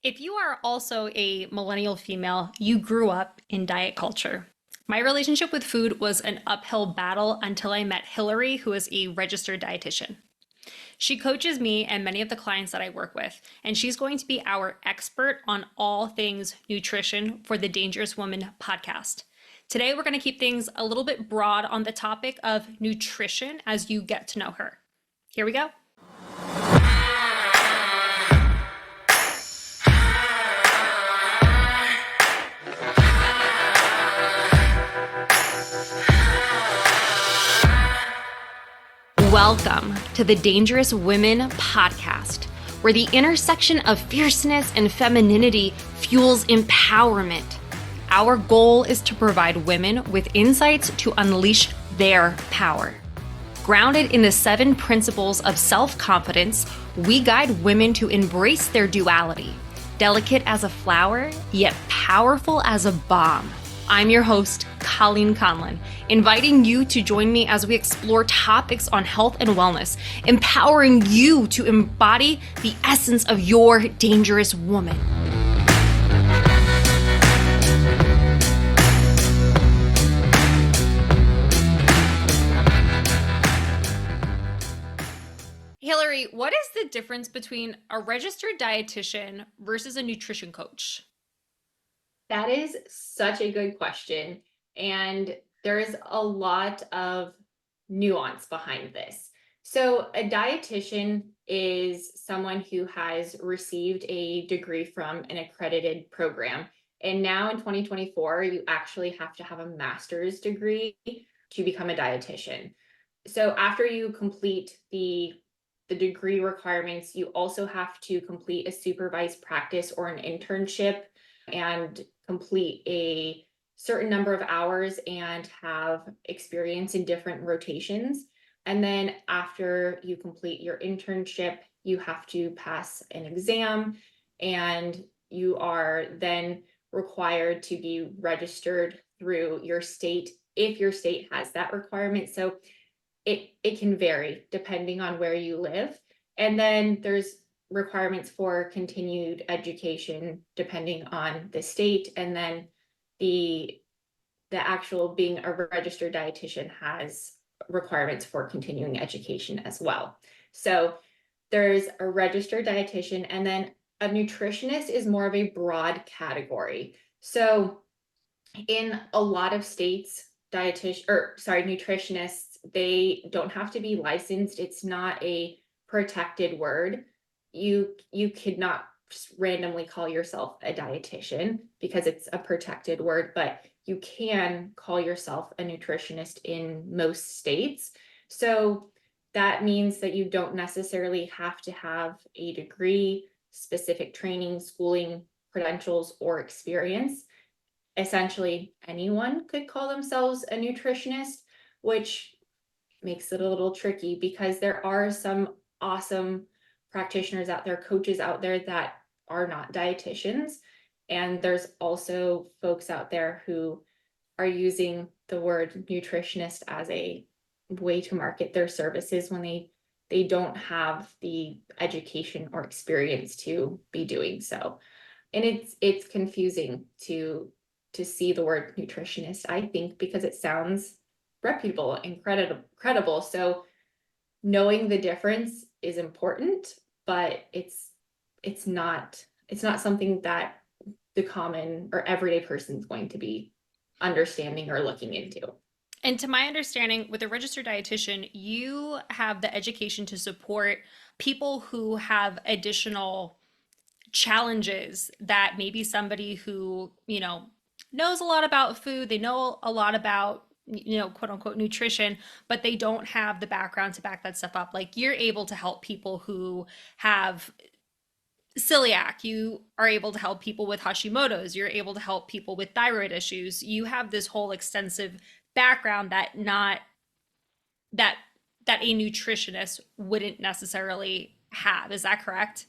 If you are also a millennial female, you grew up in diet culture. My relationship with food was an uphill battle until I met Hillary, who is a registered dietitian. She coaches me and many of the clients that I work with, and she's going to be our expert on all things nutrition for the Dangerous Woman podcast. Today, we're going to keep things a little bit broad on the topic of nutrition as you get to know her. Here we go. Welcome to the Dangerous Women podcast, where the intersection of fierceness and femininity fuels empowerment. Our goal is to provide women with insights to unleash their power. Grounded in the 7 principles of self-confidence, we guide women to embrace their duality, delicate as a flower, yet powerful as a bomb. I'm your host, Colleen Conlon, inviting you to join me as we explore topics on health and wellness, empowering you to embody the essence of your dangerous woman. Hillary, what is the difference between a registered dietitian versus a nutrition coach? That is such a good question. And there's a lot of nuance behind this. So, a dietitian is someone who has received a degree from an accredited program. And now in 2024, you actually have to have a master's degree to become a dietitian. So, after you complete the degree requirements, you also have to complete a supervised practice or an internship and complete a certain number of hours and have experience in different rotations. And then after you complete your internship, you have to pass an exam and you are then required to be registered through your state if your state has that requirement. So it can vary depending on where you live. And then there's requirements for continued education depending on the state. And then the actual being a registered dietitian has requirements for continuing education as well. So there's a registered dietitian, and then a nutritionist is more of a broad category. So in a lot of states, nutritionists, they don't have to be licensed. It's not a protected word. You could not just randomly call yourself a dietitian because it's a protected word, but you can call yourself a nutritionist in most states. So that means that you don't necessarily have to have a degree, specific training, schooling, credentials, or experience. Essentially, anyone could call themselves a nutritionist, which makes it a little tricky because there are some awesome practitioners out there, coaches out there that are not dietitians. And there's also folks out there who are using the word nutritionist as a way to market their services when they don't have the education or experience to be doing so. And it's confusing to see the word nutritionist, I think, because it sounds reputable and credible. So knowing the difference is important, but it's not something that the common or everyday person is going to be understanding or looking into. And to my understanding, with a registered dietitian, you have the education to support people who have additional challenges that maybe somebody who, knows a lot about food, they know a lot about, quote unquote nutrition, but they don't have the background to back that stuff up. Like you're able to help people who have celiac, you are able to help people with Hashimoto's, you're able to help people with thyroid issues. You have this whole extensive background that not that that a nutritionist wouldn't necessarily have. Is that correct?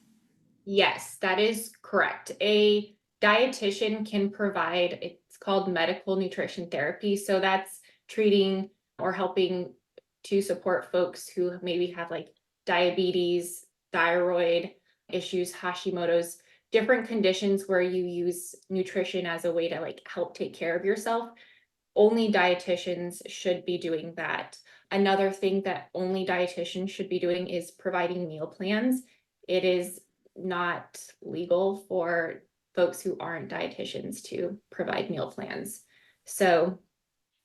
Yes, that is correct. A dietitian can provide, it's called medical nutrition therapy. So that's treating or helping to support folks who maybe have like diabetes, thyroid issues, Hashimoto's. different conditions where you use nutrition as a way to like help take care of yourself, only dietitians should be doing that. Another thing that only dietitians should be doing is providing meal plans. It is not legal for folks who aren't dietitians to provide meal plans. So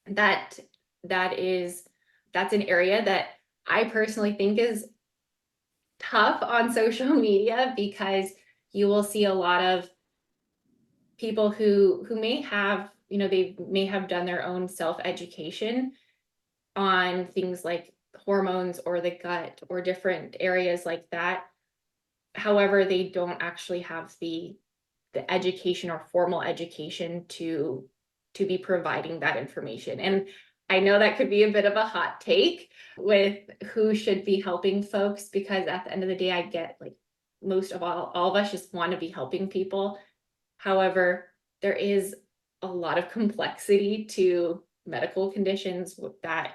that that is that's an area that I personally think is tough on social media, because you will see a lot of people who may have, they may have done their own self-education on things like hormones or the gut or different areas like that. However, they don't actually have the education or formal education to be providing that information. And I know that could be a bit of a hot take with who should be helping folks, because at the end of the day, I get like most of all of us just want to be helping people. However, there is a lot of complexity to medical conditions that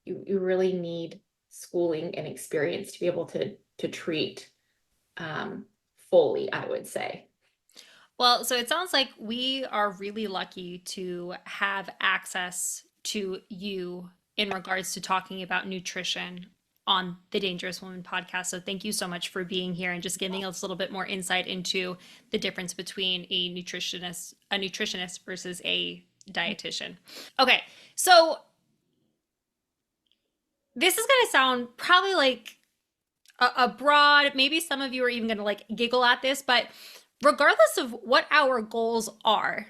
you really need schooling and experience to be able to treat fully, I would say. Well, so it sounds like we are really lucky to have access to you in regards to talking about nutrition on the Dangerous Woman podcast. So thank you so much for being here and just giving us a little bit more insight into the difference between a nutritionist versus a dietitian. Okay, so this is going to sound probably like a broad, maybe some of you are even going to like giggle at this, but regardless of what our goals are,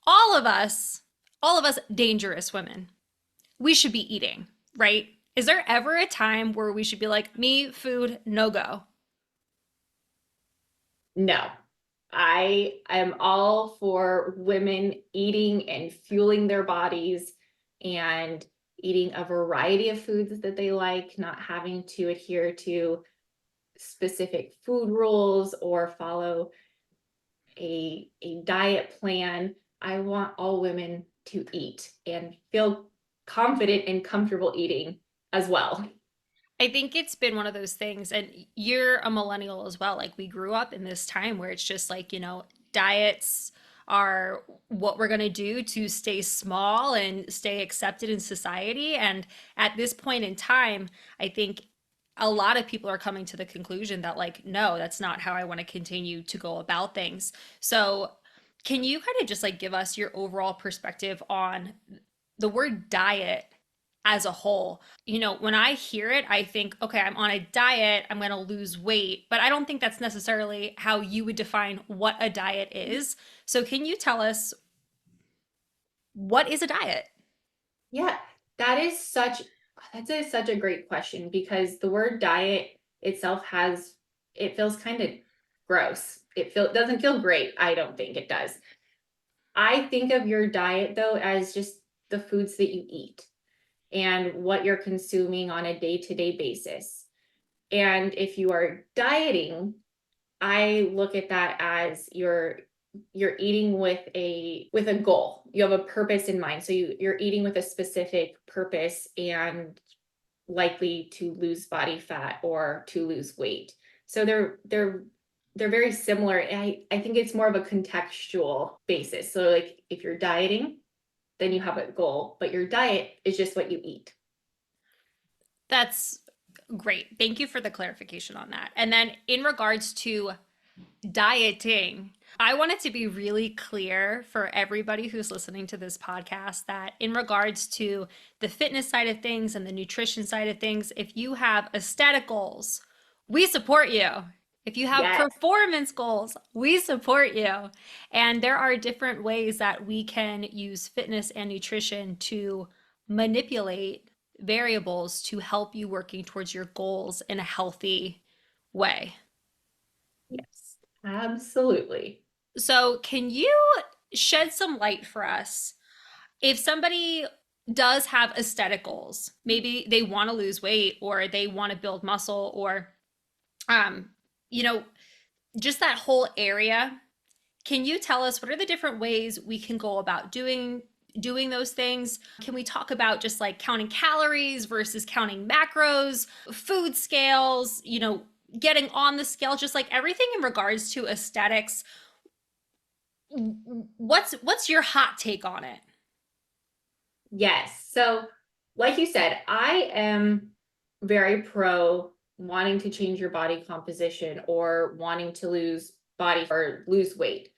all of us, all of us dangerous women, we should be eating, right? Is there ever a time where we should be like, me, food, no go? No, I am all for women eating and fueling their bodies and eating a variety of foods that they like, not having to adhere to specific food rules or follow a diet plan. I want all women to eat and feel confident and comfortable eating as well. I think it's been one of those things, and you're a millennial as well. Like, we grew up in this time where it's just like, diets are what we're going to do to stay small and stay accepted in society. And at this point in time, I think a lot of people are coming to the conclusion that, like, no, that's not how I want to continue to go about things. So, can you kind of just like give us your overall perspective on the word diet as a whole? When I hear it, I think, okay, I'm on a diet, I'm going to lose weight, but I don't think that's necessarily how you would define what a diet is. So, can you tell us what is a diet? Yeah, that is such a great question, because the word diet itself it feels kind of gross. Doesn't feel great. I don't think it does. I think of your diet though as just the foods that you eat and what you're consuming on a day-to-day basis. And if you are dieting, I look at that as you're eating with a goal. You have a purpose in mind. So you're eating with a specific purpose and likely to lose body fat or to lose weight. So they're very similar. I think it's more of a contextual basis. So like if you're dieting, then you have a goal, but your diet is just what you eat. That's great. Thank you for the clarification on that. And then, in regards to dieting, I want it to be really clear for everybody who's listening to this podcast that, in regards to the fitness side of things and the nutrition side of things, if you have aesthetic goals, we support you. If you have Yes. performance goals, we support you. And there are different ways that we can use fitness and nutrition to manipulate variables to help you working towards your goals in a healthy way. Yes, absolutely. So, can you shed some light for us? If somebody does have aesthetic goals, maybe they want to lose weight or they want to build muscle or, um, you know, just that whole area, can you tell us what are the different ways we can go about doing those things? Can we talk about just like counting calories versus counting macros, food scales, getting on the scale, just like everything in regards to aesthetics. What's your hot take on it? Yes. So, like you said, I am very pro wanting to change your body composition or wanting to lose body or lose weight.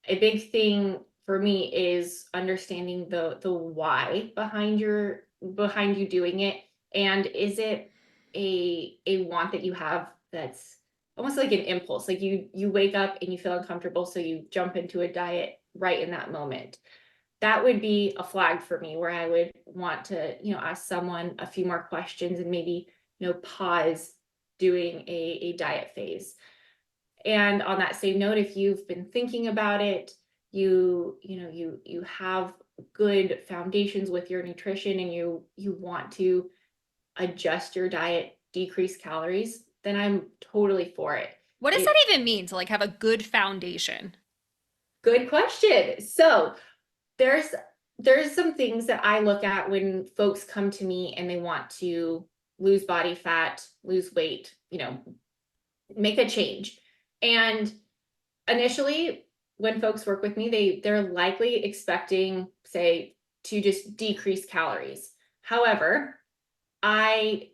A big thing for me is understanding the why behind you doing it, and is it a want that you have that's almost like an impulse, like you wake up and you feel uncomfortable, so you jump into a diet right in that moment. That would be a flag for me where I would want to, ask someone a few more questions and maybe, pause doing a diet phase. And on that same note, if you've been thinking about it, you have good foundations with your nutrition, and you want to adjust your diet, decrease calories, then I'm totally for it. What does that It even mean to like have a good foundation? Good question. So there's there's some things that I look at when folks come to me and they want to lose body fat, lose weight, make a change. And initially, when folks work with me, they're likely expecting, say, to just decrease calories. However, I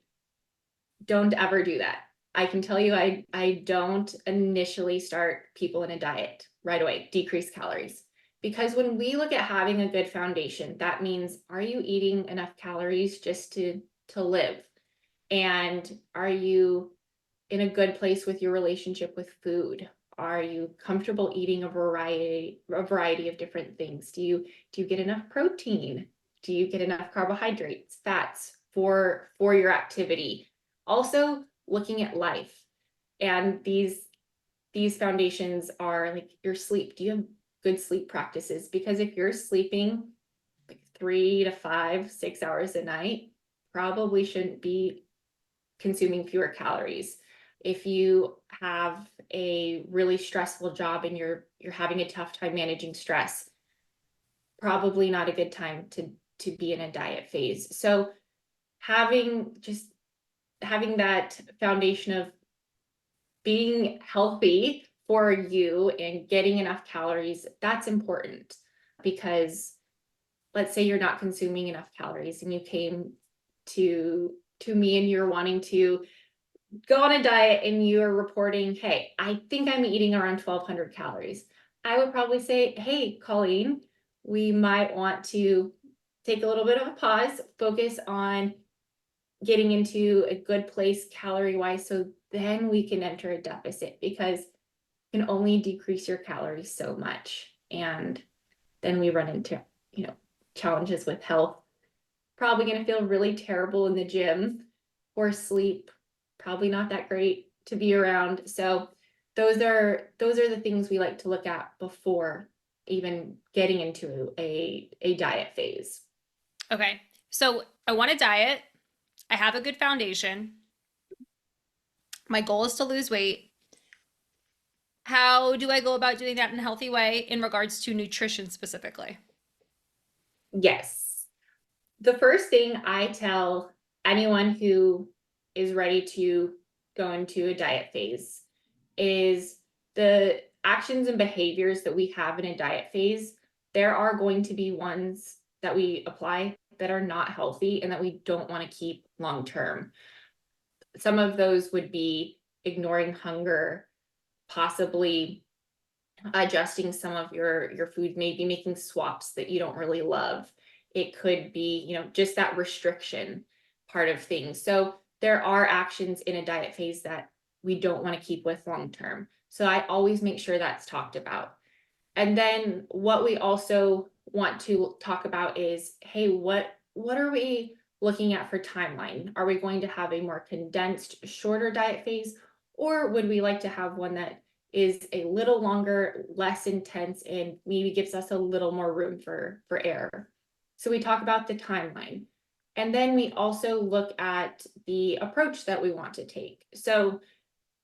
don't ever do that. I can tell you, I don't initially start people in a diet right away, decrease calories. Because when we look at having a good foundation, that means, are you eating enough calories just to live? And are you in a good place with your relationship with food? Are you comfortable eating a variety of different things? Do you get enough protein? Do you get enough carbohydrates, fats for your activity? Also, looking at life, and these foundations are like your sleep. Do you have good sleep practices? Because if you're sleeping like 3 to 5, 6 hours a night, probably shouldn't be consuming fewer calories. If you have a really stressful job and you're having a tough time managing stress, probably not a good time to be in a diet phase. So having that foundation of being healthy for you and getting enough calories, that's important. Because let's say you're not consuming enough calories and you came to me and you're wanting to go on a diet and you're reporting, hey, I think I'm eating around 1,200 calories. I would probably say, hey, Colleen, we might want to take a little bit of a pause, focus on getting into a good place calorie wise, so then we can enter a deficit, because you can only decrease your calories so much. And then we run into, challenges with health. Probably going to feel really terrible in the gym, or sleep probably not that great to be around. So those are the things we like to look at before even getting into a diet phase. Okay. So I want to diet. I have a good foundation. My goal is to lose weight. How do I go about doing that in a healthy way in regards to nutrition specifically? Yes. The first thing I tell anyone who is ready to go into a diet phase is the actions and behaviors that we have in a diet phase. There are going to be ones that we apply that are not healthy and that we don't want to keep long term. Some of those would be ignoring hunger, possibly adjusting some of your food, maybe making swaps that you don't really love. It could be, just that restriction part of things. So there are actions in a diet phase that we don't want to keep with long term. So I always make sure that's talked about. And then what we also want to talk about is, hey, what are we looking at for timeline? Are we going to have a more condensed, shorter diet phase, or would we like to have one that is a little longer, less intense, and maybe gives us a little more room for error? So we talk about the timeline. And then we also look at the approach that we want to take. So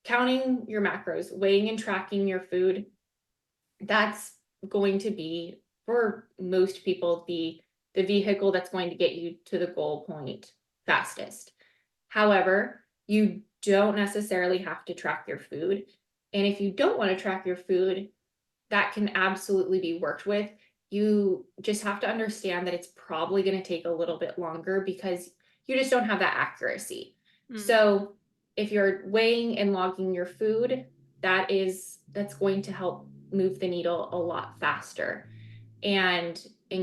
counting your macros, weighing and tracking your food, that's going to be, for most people, the vehicle that's going to get you to the goal point fastest. However, you don't necessarily have to track your food. And if you don't want to track your food, that can absolutely be worked with. You just have to understand that it's probably going to take a little bit longer because you just don't have that accuracy. Mm. So if you're weighing and logging your food, that's going to help move the needle a lot faster and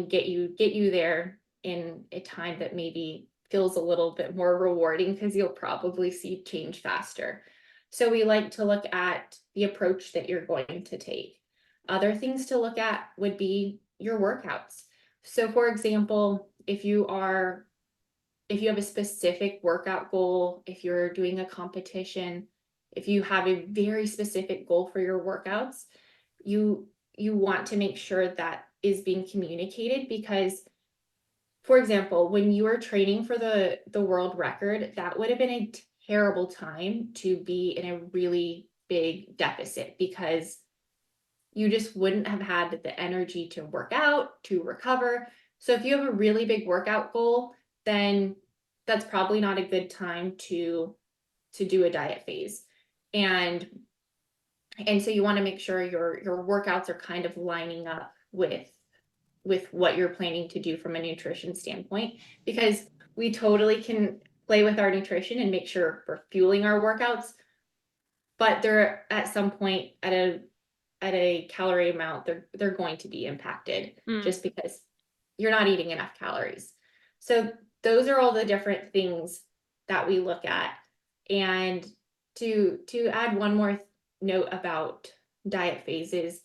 get you there in a time that maybe feels a little bit more rewarding because you'll probably see change faster. So we like to look at the approach that you're going to take. Other things to look at would be your workouts. So for example, if you have a specific workout goal, if you're doing a competition, if you have a very specific goal for your workouts, you want to make sure that is being communicated because, for example, when you were training for the world record, that would have been a terrible time to be in a really big deficit because you just wouldn't have had the energy to work out, to recover. So if you have a really big workout goal, then that's probably not a good time to do a diet phase. And and so you want to make sure your workouts are kind of lining up with what you're planning to do from a nutrition standpoint because we totally can play with our nutrition and make sure we're fueling our workouts, but they're at some point at a calorie amount they're going to be impacted Mm. just because you're not eating enough calories. So those are all the different things that we look at. And to add one more note about diet phases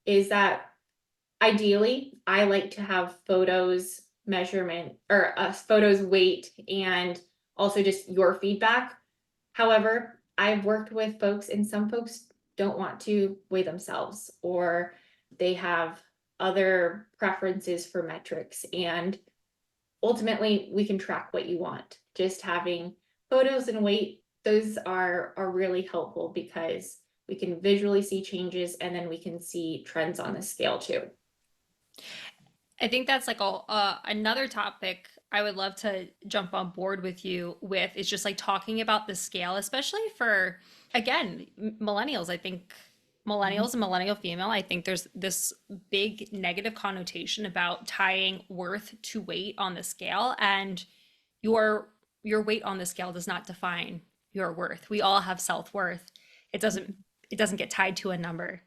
is that ideally I like to have photos measurement or photos weight and also just your feedback. However, I've worked with folks and some folks don't want to weigh themselves or they have other preferences for metrics, and ultimately we can track what you want. Just having photos and weight, those are really helpful because we can visually see changes and then we can see trends on the scale too. I think that's like another topic I would love to jump on board with you with is just like talking about the scale, especially for, again, millennials. I think millennials and millennial female, I think there's this big negative connotation about tying worth to weight on the scale, and your your weight on the scale does not define your worth. We all have self-worth. It doesn't it doesn't get tied to a number,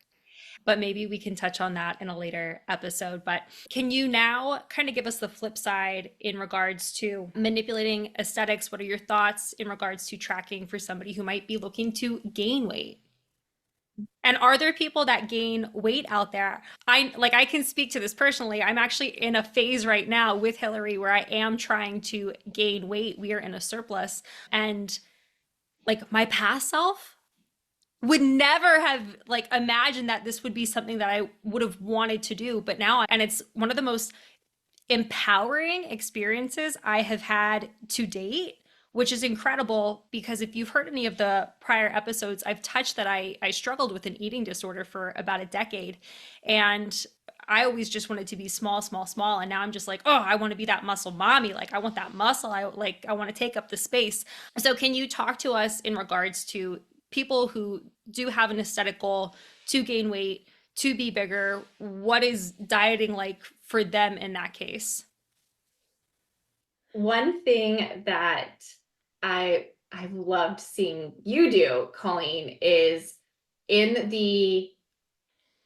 but maybe we can touch on that in a later episode. But can you now kind of give us the flip side in regards to manipulating aesthetics? What are your thoughts in regards to tracking for somebody who might be looking to gain weight? And are there people that gain weight out there? I can speak to this personally. I'm actually in a phase right now with Hillary where I am trying to gain weight. We are in a surplus, and like my past self would never have like imagined that this would be something that I would have wanted to do, but now, and it's one of the most empowering experiences I have had to date, which is incredible because if you've heard any of the prior episodes, I've touched that I struggled with an eating disorder for about a decade, and I always just wanted to be small, small, small. And now I'm just like, oh, I want to be that muscle mommy. Like I want that muscle. I want to take up the space. So can you talk to us in regards to people who do have an aesthetic goal to gain weight, to be bigger? What is dieting like for them in that case? One thing that I've loved seeing you do, Colleen, is in the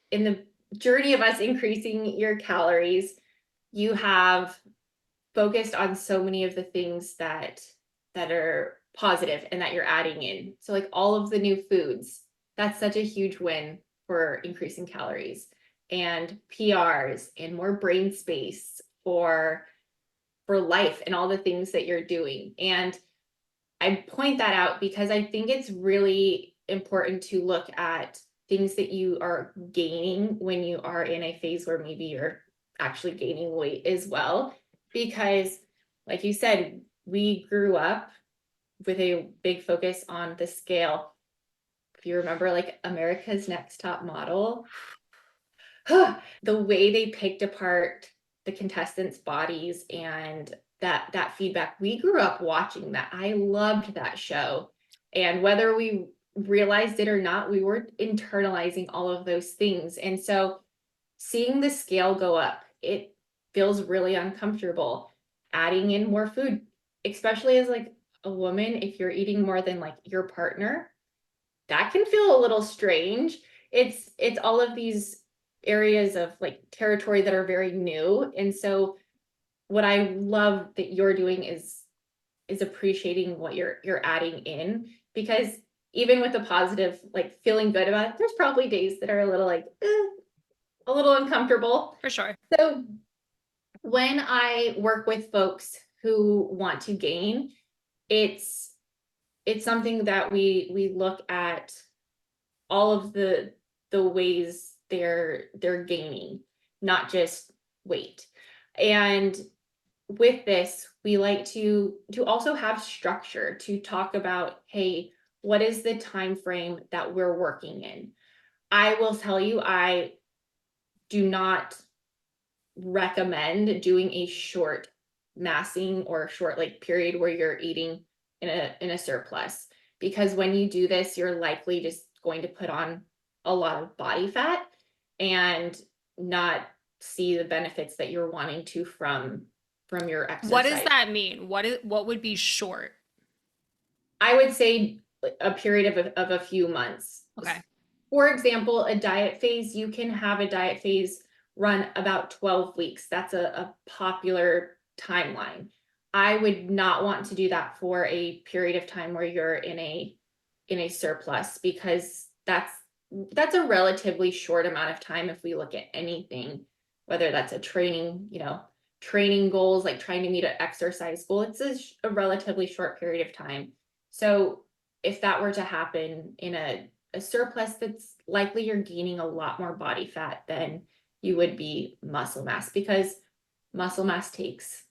in the journey of us increasing your calories, you have focused on so many of the things that are positive and that you're adding in. So like all of the new foods, that's such a huge win for increasing calories, and PRs and more brain space for life and all the things that you're doing. And I point that out because I think it's really important to look at things that you are gaining when you are in a phase where maybe you're actually gaining weight as well. Because, like you said, we grew up with a big focus on the scale. If you remember, like America's Next Top Model, the way they picked apart the contestants' bodies and that feedback, we grew up watching that. I loved that show. And whether we realized it or not, we were internalizing all of those things. And so seeing the scale go up, it feels really uncomfortable. Adding in more food, especially as like a woman, if you're eating more than like your partner, that can feel a little strange. It's all of these areas of like territory that are very new. And so what I love that you're doing is appreciating what you're adding in, because even with the positive, like feeling good about it, there's probably days that are a little like a little uncomfortable. For sure. So when I work with folks who want to gain, it's something that we look at all of the ways they're gaining, not just weight. And with this, we like to also have structure to talk about, hey, what is the time frame that we're working in? I will tell you, I do not recommend doing a short massing or a short like period where you're eating in a surplus, because when you do this, you're likely just going to put on a lot of body fat and not see the benefits that you're wanting to from your What does exercise. that mean? What would be short? I would say a period of a few months. Okay. For example, a diet phase, you can have a diet phase run about 12 weeks. That's a popular timeline. I would not want to do that for a period of time where you're in a surplus, because that's a relatively short amount of time if we look at anything, whether that's a training, training goals, like trying to meet an exercise goal. It's a relatively short period of time. So if that were to happen in a surplus, that's likely you're gaining a lot more body fat than you would be muscle mass, because muscle mass takes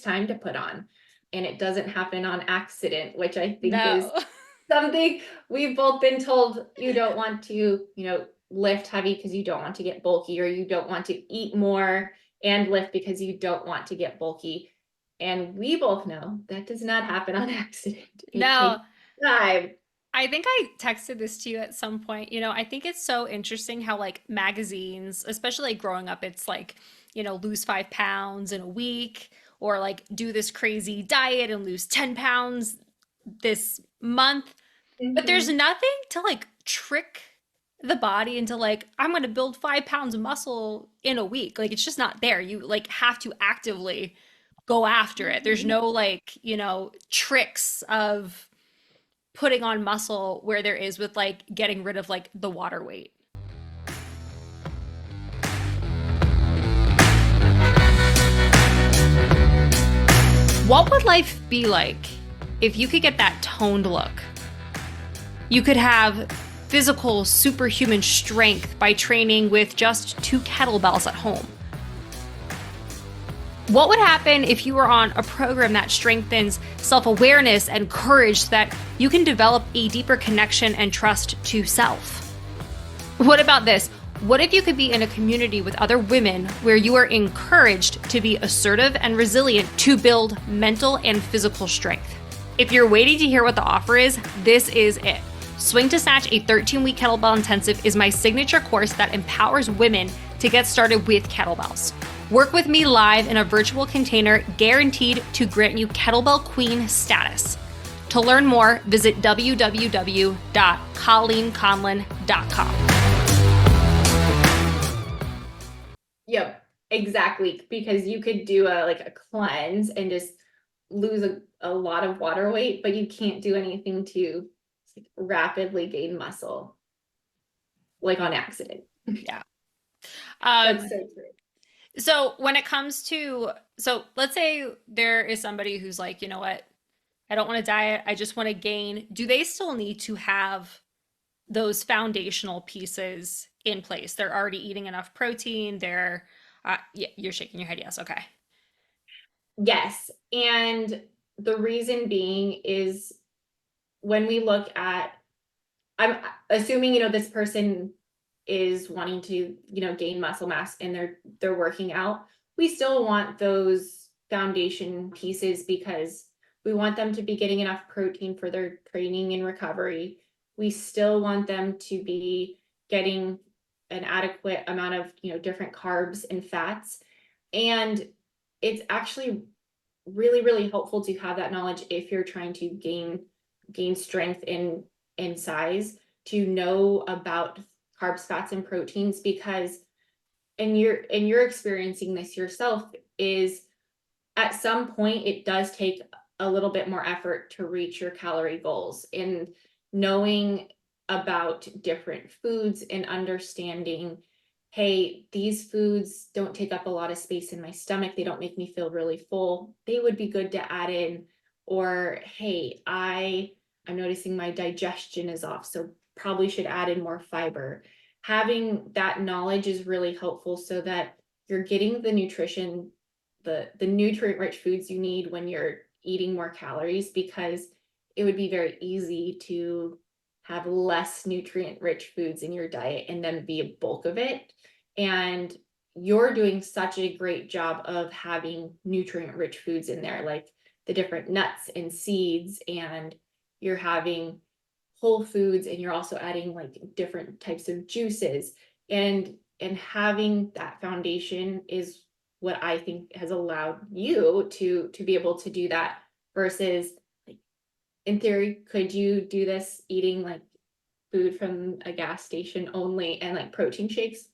time to put on, and it doesn't happen on accident, which I think is No. something we've both been told. You don't want to, lift heavy because you don't want to get bulky, or you don't want to eat more and lift because you don't want to get bulky. And we both know that does not happen on accident. It No. takes time. I think I texted this to you at some point. I think it's so interesting how like magazines, especially like growing up, it's like, lose 5 pounds in a week, or like do this crazy diet and lose 10 pounds this month. But there's Mhm. nothing to like trick the body into like, I'm going to build 5 pounds of muscle in a week. Like it's just not there. You like have to actively go after it. There's Mhm. no like, tricks of putting on muscle where there is with like getting rid of like the water weight. What would life be like if you could get that toned look? You could have physical superhuman strength by training with just 2 kettlebells at home. What would happen if you were on a program that strengthens self awareness and courage so that you can develop a deeper connection and trust to self? What about this? What if you could be in a community with other women where you are encouraged to be assertive and resilient to build mental and physical strength? If you're waiting to hear what the offer is, this is it. Swing to Snatch, a 13-week kettlebell intensive, is my signature course that empowers women to get started with kettlebells. Work with me live in a virtual container guaranteed to grant you kettlebell queen status. To learn more, visit www.colleenconlin.com. Yep, exactly. Because you could do a cleanse and just lose a lot of water weight, but you can't do anything to rapidly gain muscle, like on accident. Yeah. That's Um, so true. so when it comes to, so let's say there is somebody who's like, you know what, I don't want to diet, I just want to gain. Do they still need to have those foundational pieces in place? They're already eating enough protein. Yeah, you're shaking your head. Yes. Okay. Yes. And the reason being is when we look at, I'm assuming, this person is wanting to, gain muscle mass and they're working out. We still want those foundation pieces, because We want them to be getting enough protein for their training and recovery. We still want them to be getting an adequate amount of, different carbs and fats. And it's actually really, really helpful to have that knowledge if you're trying to gain strength in size, to know about carbs, fats, and proteins, because and you're experiencing this yourself, is at some point it does take a little bit more effort to reach your calorie goals. And knowing about different foods and understanding, hey, these foods don't take up a lot of space in my stomach, they don't make me feel really full, they would be good to add in. Or hey, I'm noticing my digestion is off, so probably should add in more fiber. Having that knowledge is really helpful, so that you're getting the nutrition, the nutrient rich foods you need when you're eating more calories, because it would be very easy to have less nutrient rich foods in your diet and then be a bulk of it. And you're doing such a great job of having nutrient rich foods in there, like the different nuts and seeds, and you're having whole foods, and you're also adding like different types of juices. And having that foundation is what I think has allowed you to be able to do that, versus like, in theory, could you do this eating like food from a gas station only and like protein shakes?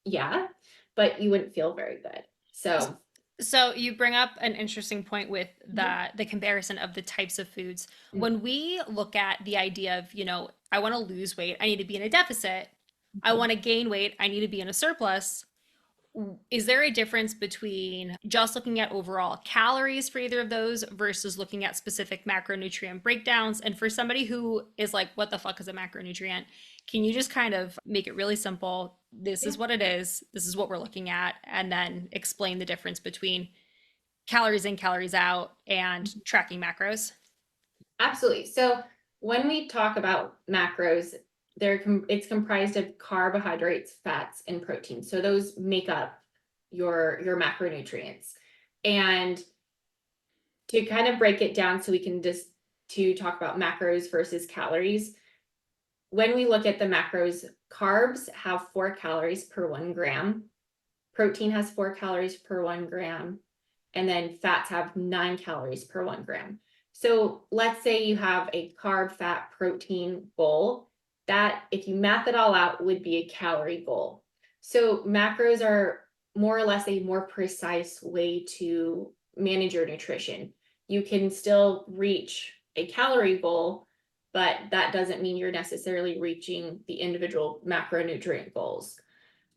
Yeah, but you wouldn't feel very good. So So you bring up an interesting point with mhm, the comparison of the types of foods. mhm, When we look at the idea of, I want to lose weight, I need to be in a deficit. I mhm. want to gain weight, I need to be in a surplus. Is there a difference between just looking at overall calories for either of those versus looking at specific macronutrient breakdowns? And for somebody who is like, what the fuck is a macronutrient? Can you just kind of make it really simple? This Yeah, is what it is. This is what we're looking at. And then explain the difference between calories in, calories out, and tracking macros. absolutely. So when we talk about macros, it's comprised of carbohydrates, fats, and proteins. So those make up your macronutrients. And to kind of break it down so we can just to talk about macros versus calories, when we look at the macros, carbs have 4 calories per 1 gram, protein has 4 calories per 1 gram, and then fats have 9 calories per 1 gram. So let's say you have a carb, fat, protein goal, that if you math it all out would be a calorie goal. So macros are more or less a more precise way to manage your nutrition. You can still reach a calorie goal, but that doesn't mean you're necessarily reaching the individual macronutrient goals.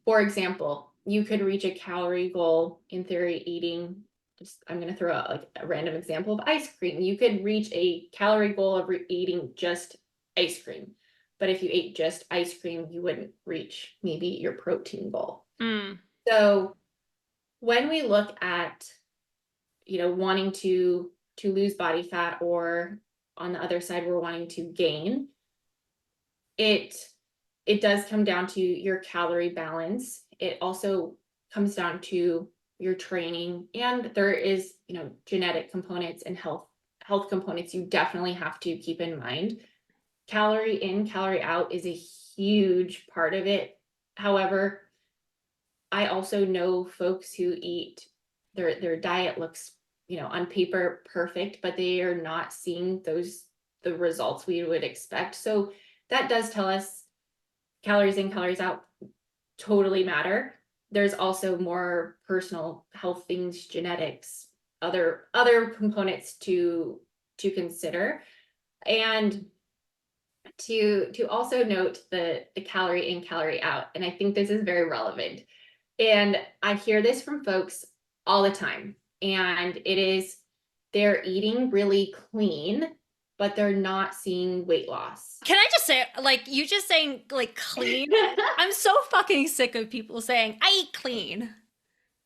For example, you could reach a calorie goal in theory eating, just I'm going to throw out like a random example of ice cream. You could reach a calorie goal of eating just ice cream. But if you ate just ice cream, you wouldn't reach maybe your protein goal. Mm. So when we look at, wanting to lose body fat, or on the other side, we're wanting to gain, it it does come down to your calorie balance. It also comes down to your training, and there is, genetic components and health components you definitely have to keep in mind. Calorie in, calorie out is a huge part of it. However, I also know folks who eat, their diet looks, on paper perfect, but they are not seeing the results we would expect. So that does tell us calories in, calories out totally matter. There's also more personal health things, genetics, other components to consider. And to also note the calorie in, calorie out. And I think this is very relevant. And I hear this from folks all the time. And it is, they're eating really clean, but they're not seeing weight loss. Can I just say, like, you just saying, like, clean? I'm so fucking sick of people saying, I eat clean.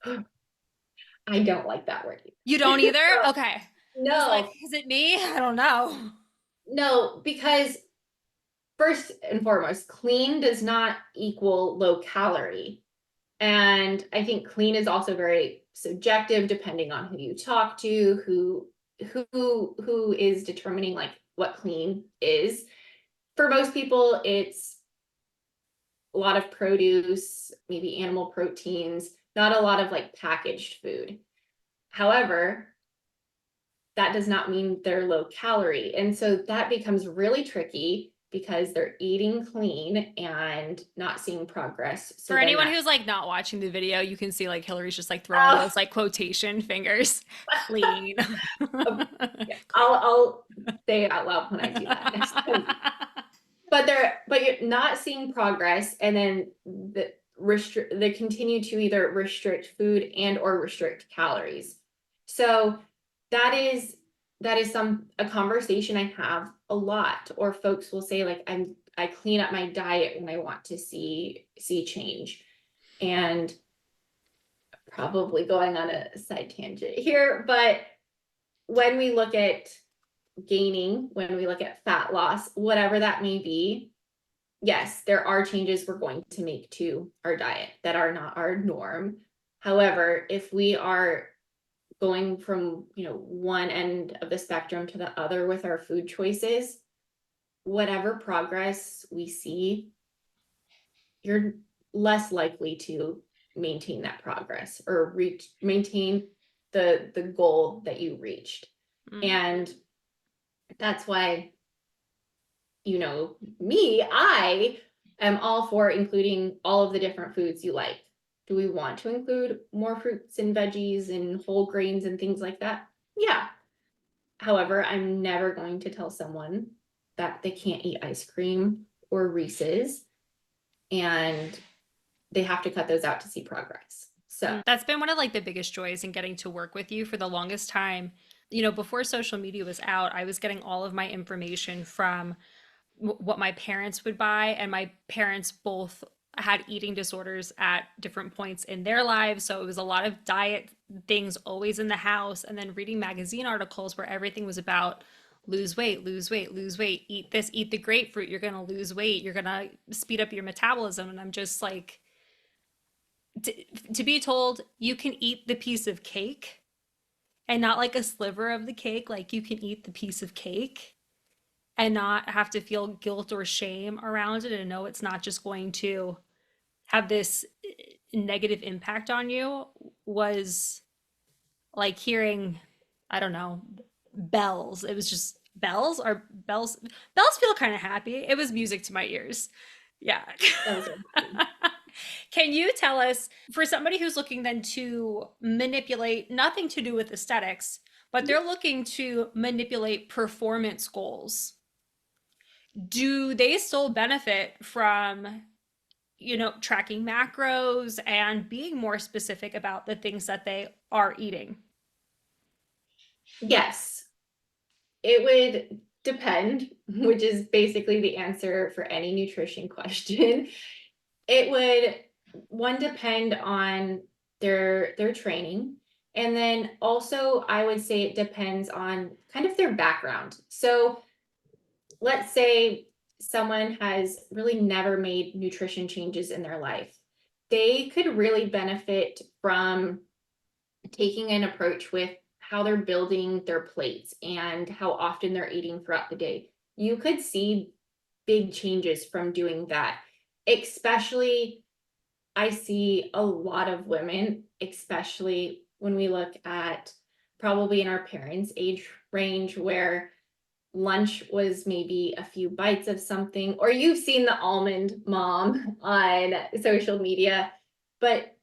I don't like that word. You don't either? Okay. I was like, No, is it me? I don't know. no, because first and foremost, clean does not equal low calorie. And I think clean is also very subjective depending on who you talk to, who is determining like what clean is. For most people, it's a lot of produce, maybe animal proteins, not a lot of like packaged food. However, that does not mean they're low calorie. And so that becomes really tricky because they're eating clean and not seeing progress. So For then anyone that, who's like not watching the video, you can see like Hillary's just like throwing oh, those like quotation fingers. Clean. yeah, Clean. I'll say it out loud when I do that next time. But you're not seeing progress, and then they continue to either restrict food and or restrict calories. So that is a conversation I have a lot, or folks will say like I clean up my diet when I want to see change. And probably going on a side tangent here, but when we look at gaining, when we look at fat loss, whatever that may be, yes, there are changes we're going to make to our diet that are not our norm. However, if we are going from, one end of the spectrum to the other with our food choices, whatever progress we see, you're less likely to maintain that progress or maintain the goal that you reached. Mm. And that's why, me, I am all for including all of the different foods you like. Do we want to include more fruits and veggies and whole grains and things like that? Yeah. However, I'm never going to tell someone that they can't eat ice cream or Reese's and they have to cut those out to see progress. So, That's been one of like the biggest joys in getting to work with you for the longest time. Before social media was out, I was getting all of my information from what my parents would buy, and my parents both had eating disorders at different points in their lives, so it was a lot of diet things always in the house, and then reading magazine articles where everything was about lose weight, lose weight, lose weight, eat this, eat the grapefruit, you're going to lose weight, you're going to speed up your metabolism. And I'm just like, to be told you can eat the piece of cake and not like a sliver of the cake, like you can eat the piece of cake and not have to feel guilt or shame around it, and know it's not just going to have this negative impact on you, was like hearing, I don't know, bells. It was just bells, or bells feel kind of happy. It was music to my ears. Yeah. those are Can you tell us, for somebody who's looking then to manipulate, nothing to do with aesthetics, but they're looking to manipulate performance goals, do they still benefit from, tracking macros and being more specific about the things that they are eating? yes, it would depend, which is basically the answer for any nutrition question. It would, one, depend on their training, and then also I would say it depends on kind of their background. So let's say someone has really never made nutrition changes in their life. They could really benefit from taking an approach with how they're building their plates and how often they're eating throughout the day. You could see big changes from doing that. Especially, I see a lot of women, especially when we look at probably in our parents' age range, where lunch was maybe a few bites of something, or you've seen the almond mom on social media, but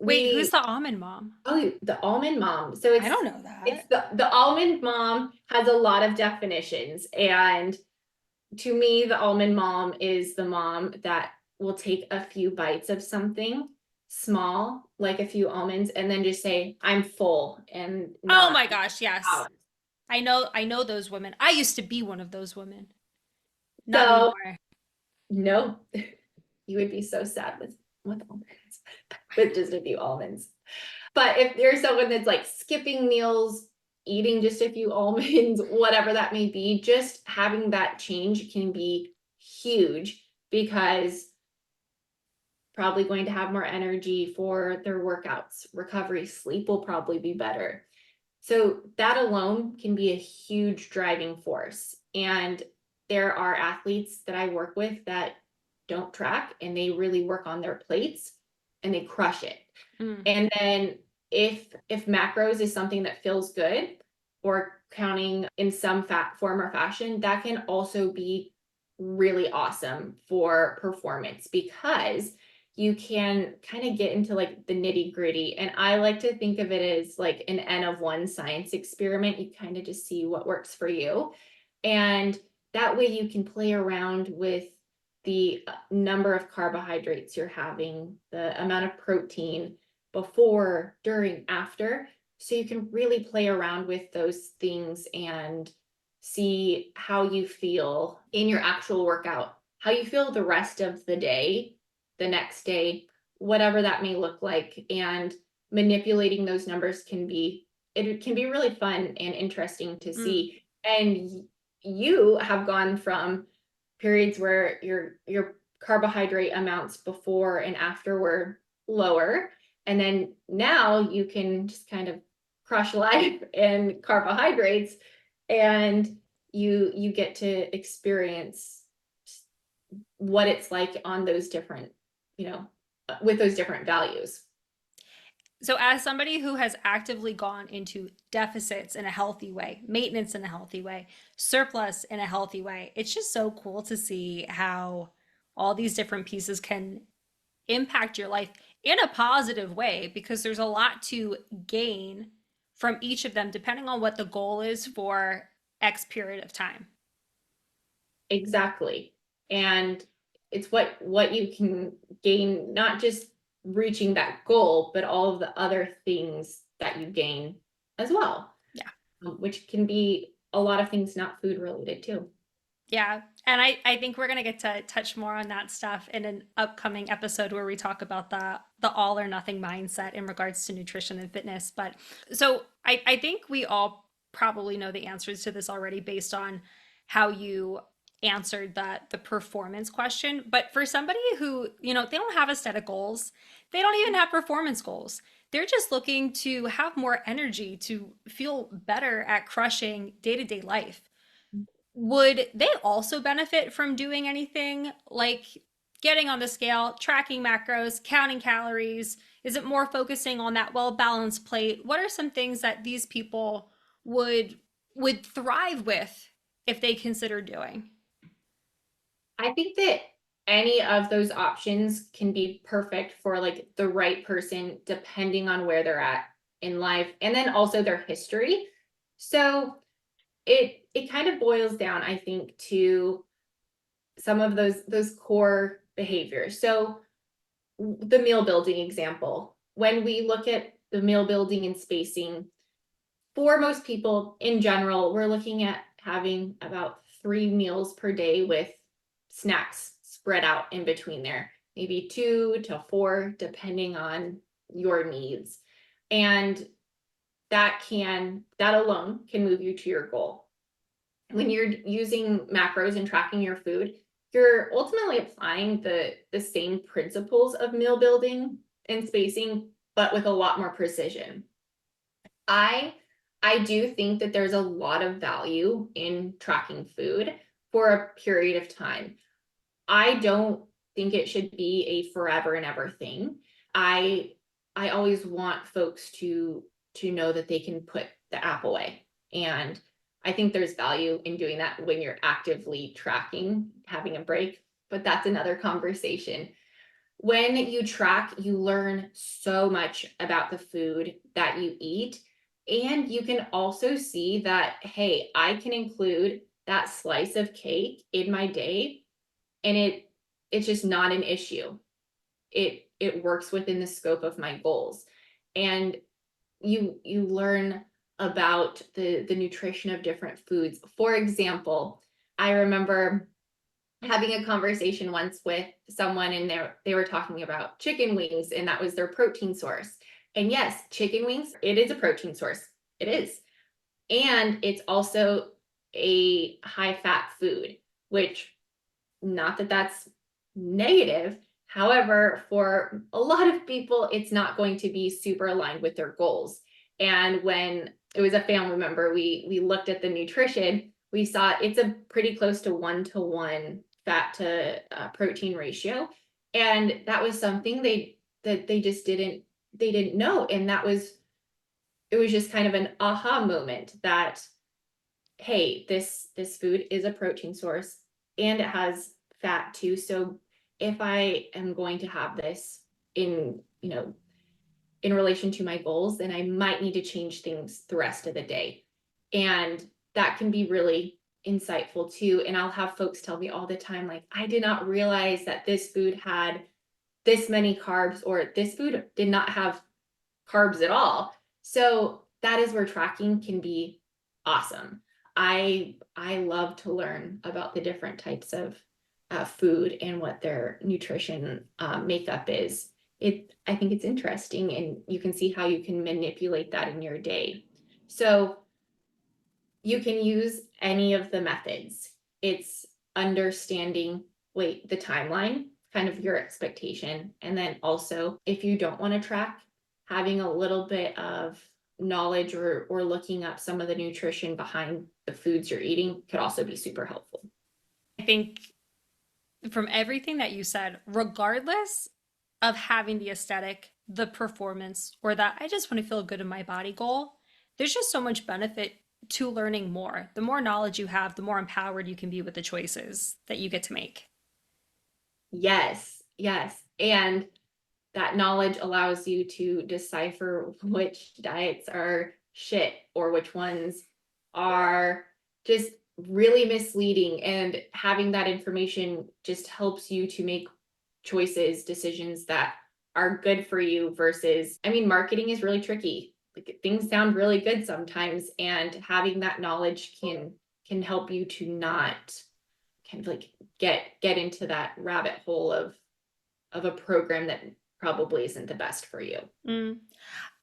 Wait, who's we the almond mom? oh, the almond mom. So I don't know it's that. the almond mom has a lot of definitions, and to me the almond mom is the mom that will take a few bites of something small, like a few almonds, and then just say I'm full and Oh not my gosh, yes. out. I know those women. I used to be one of those women. Not So anymore. no, you would be so sad with almonds, with just a few almonds. But if there's someone that's like skipping meals, eating just a few almonds, whatever that may be, just having that change can be huge, because probably going to have more energy for their workouts, recovery, sleep will probably be better. So that alone can be a huge driving force. And there are athletes that I work with that don't track and they really work on their plates and they crush it. Mm, And then if macros is something that feels good, or counting in some fat form or fashion, that can also be really awesome for performance, because you can kind of get into like the nitty gritty. And I like to think of it as like an N of one science experiment. You kind of just see what works for you. And that way you can play around with the number of carbohydrates you're having, the amount of protein before, during, after. So you can really play around with those things and see how you feel in your actual workout, how you feel the rest of the day, the next day, whatever that may look like. And manipulating those numbers can be, it can be really fun and interesting to mm. see. And you have gone from periods where your carbohydrate amounts before and after were lower, and then now you can just kind of crush life and carbohydrates, and you get to experience what it's like on those different, you know, with those different values. So, as somebody who has actively gone into deficits in a healthy way, maintenance in a healthy way, surplus in a healthy way, it's just so cool to see how all these different pieces can impact your life in a positive way, because there's a lot to gain from each of them depending on what the goal is for X period of time. Exactly. And it's what you can gain, not just reaching that goal, but all of the other things that you gain as well, Yeah. which can be a lot of things not food related too. Yeah. And I think we're gonna get to touch more on that stuff in an upcoming episode where we talk about the all or nothing mindset in regards to nutrition and fitness. But so I think we all probably know the answers to this already based on how you answered the performance question. But for somebody who, they don't have aesthetic goals, they don't even have performance goals. They're just looking to have more energy to feel better at crushing day-to-day life. Would they also benefit from doing anything like getting on the scale, tracking macros, counting calories? Is it more focusing on that well-balanced plate? What are some things that these people would would thrive with if they consider doing? I think that any of those options can be perfect for like the right person, depending on where they're at in life and then also their history. So it kind of boils down, I think, to some of those core behaviors. So the meal building example, when we look at the meal building and spacing, for most people in general, we're looking at having about 3 meals per day with snacks spread out in between there, maybe 2 to 4, depending on your needs. And that alone can move you to your goal. When you're using macros and tracking your food, you're ultimately applying the same principles of meal building and spacing, but with a lot more precision. I I do think that there's a lot of value in tracking food for a period of time. I don't think it should be a forever and ever thing. I I always want folks to know that they can put the app away. And I think there's value in doing that when you're actively tracking, having a break, but that's another conversation. When you track, you learn so much about the food that you eat. And you can also see that, hey, I can include that slice of cake in my day, and it's just not an issue. It works within the scope of my goals. And you learn about the nutrition of different foods. For example, I remember having a conversation once with someone, and they were talking about chicken wings, and that was their protein source. And yes, chicken wings, it is a protein source. It is. And it's also a high fat food, which, not that that's negative. However, for a lot of people, it's not going to be super aligned with their goals. And when it was a family member, we looked at the nutrition, we saw it's a pretty close to 1-to-1 fat to protein ratio. And that was something they just didn't know. And it was just kind of an aha moment that, hey, this food is a protein source and it has fat too. So if I am going to have this in, in relation to my goals, then I might need to change things the rest of the day. And that can be really insightful too. And I'll have folks tell me all the time, like, I did not realize that this food had this many carbs, or this food did not have carbs at all. So that is where tracking can be awesome. I love to learn about the different types of food and what their nutrition makeup is. I think it's interesting, and you can see how you can manipulate that in your day. So you can use any of the methods. It's understanding, wait, the timeline, kind of your expectation. And then also, if you don't want to track, having a little bit of knowledge or looking up some of the nutrition behind the foods you're eating could also be super helpful. I think from everything that you said, regardless of having the aesthetic, the performance, or that I just want to feel good in my body goal, there's just so much benefit to learning more. The more knowledge you have, the more empowered you can be with the choices that you get to make. Yes, yes. And that knowledge allows you to decipher which diets are shit or which ones are just really misleading. And having that information just helps you to make choices, decisions that are good for you versus, I mean, marketing is really tricky. Like, things sound really good sometimes, and having that knowledge can help you to not kind of like get into that rabbit hole of a program that probably isn't the best for you. Mm.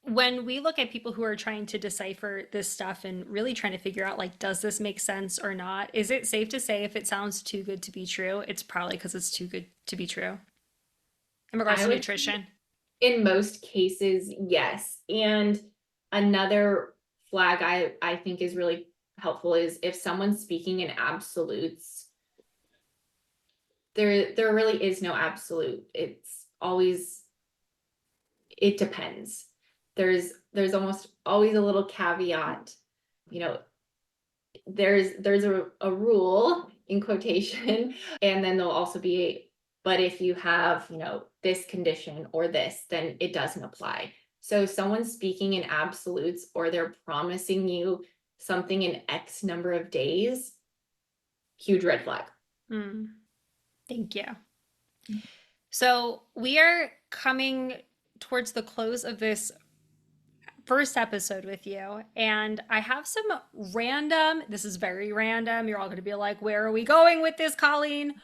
When we look at people who are trying to decipher this stuff and really trying to figure out, like, does this make sense or not? Is it safe to say if it sounds too good to be true, it's probably because it's too good to be true in regards I to would, nutrition? in most cases, yes. And another flag I think is really helpful is if someone's speaking in absolutes, there really is no absolute. It's always, it depends. There's almost always a little caveat. You know, there's a rule in quotation, and then there'll also be but if you have, this condition or this, then it doesn't apply. So if someone's speaking in absolutes, or they're promising you something in X number of days, huge red flag. Mm, thank you. So we are coming towards the close of this first episode with you, and I have some random, this is very random. You're all going to be like, where are we going with this, Colleen?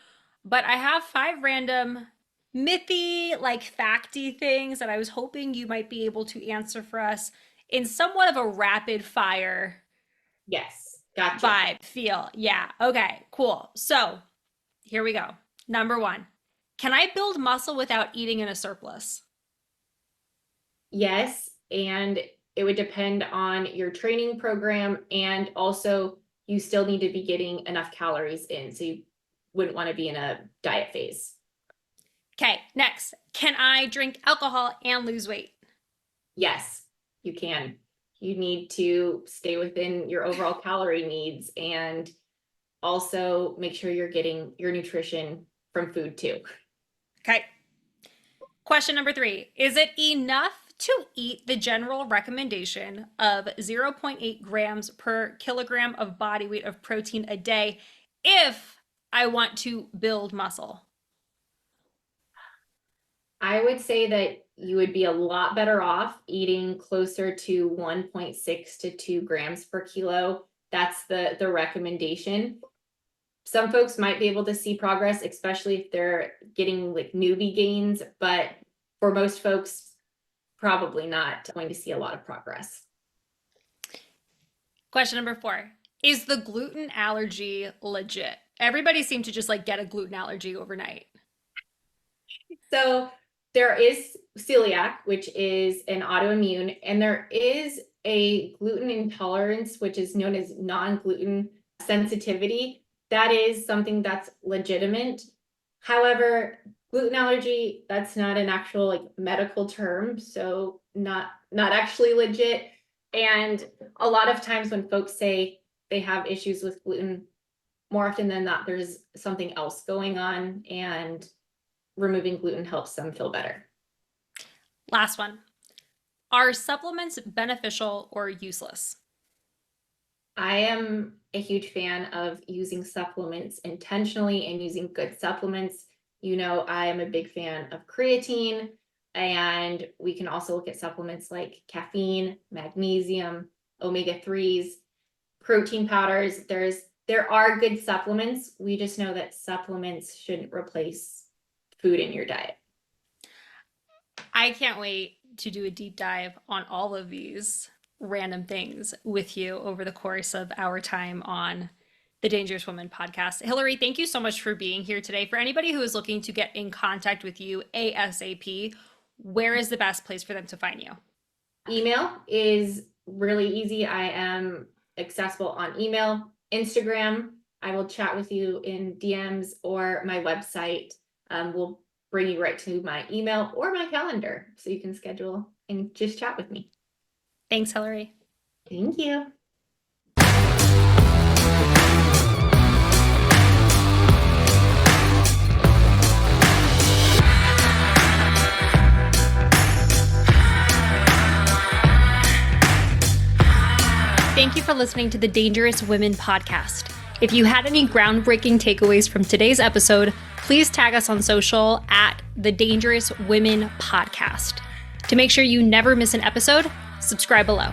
But I have 5 random mythy, like facty things that I was hoping you might be able to answer for us in somewhat of a rapid fire Yes, gotcha. vibe feel. Yeah. Okay, cool. So here we go. Number 1. Can I build muscle without eating in a surplus? Yes, and it would depend on your training program, and also you still need to be getting enough calories in, so you wouldn't want to be in a diet phase. Okay, next. Can I drink alcohol and lose weight? Yes, you can. You need to stay within your overall calorie needs, and also make sure you're getting your nutrition from food too. Okay. Question number 3. Is it enough to eat the general recommendation of zero point 0.8 grams per kilogram of body weight of protein a day if I want to build muscle? I would say that you would be a lot better off eating closer to 1.6 to 2 grams per kilo. That's the recommendation. Some folks might be able to see progress, especially if they're getting like newbie gains, but for most folks, probably not going to see a lot of progress. Question number 4. Is the gluten allergy legit? Everybody seemed to just like get a gluten allergy overnight. So there is celiac, which is an autoimmune, and there is a gluten intolerance, which is known as non-gluten sensitivity, that is something that's legitimate. However, gluten allergy, that's not an actual like medical term, so not actually legit. And a lot of times when folks say they have issues with gluten, more often than not, there's something else going on, and removing gluten helps them feel better. Last one. Are supplements beneficial or useless? I am a huge fan of using supplements intentionally and using good supplements. You know, I am a big fan of creatine, and we can also look at supplements like caffeine, magnesium, omega-3s, protein powders. There are good supplements. We just know that supplements shouldn't replace food in your diet. I can't wait to do a deep dive on all of these random things with you over the course of our time on the Dangerous Woman podcast. Hillary, thank you so much for being here today. For anybody who is looking to get in contact with you ASAP, where is the best place for them to find you? Email is really easy. I am accessible on email, Instagram. I will chat with you in DMs, or my website will bring you right to my email or my calendar, so you can schedule and just chat with me. Thanks, Hillary. Thank you. Thank you for listening to the Dangerous Women podcast. If you had any groundbreaking takeaways from today's episode, please tag us on social at the Dangerous Women podcast. To make sure you never miss an episode, subscribe below.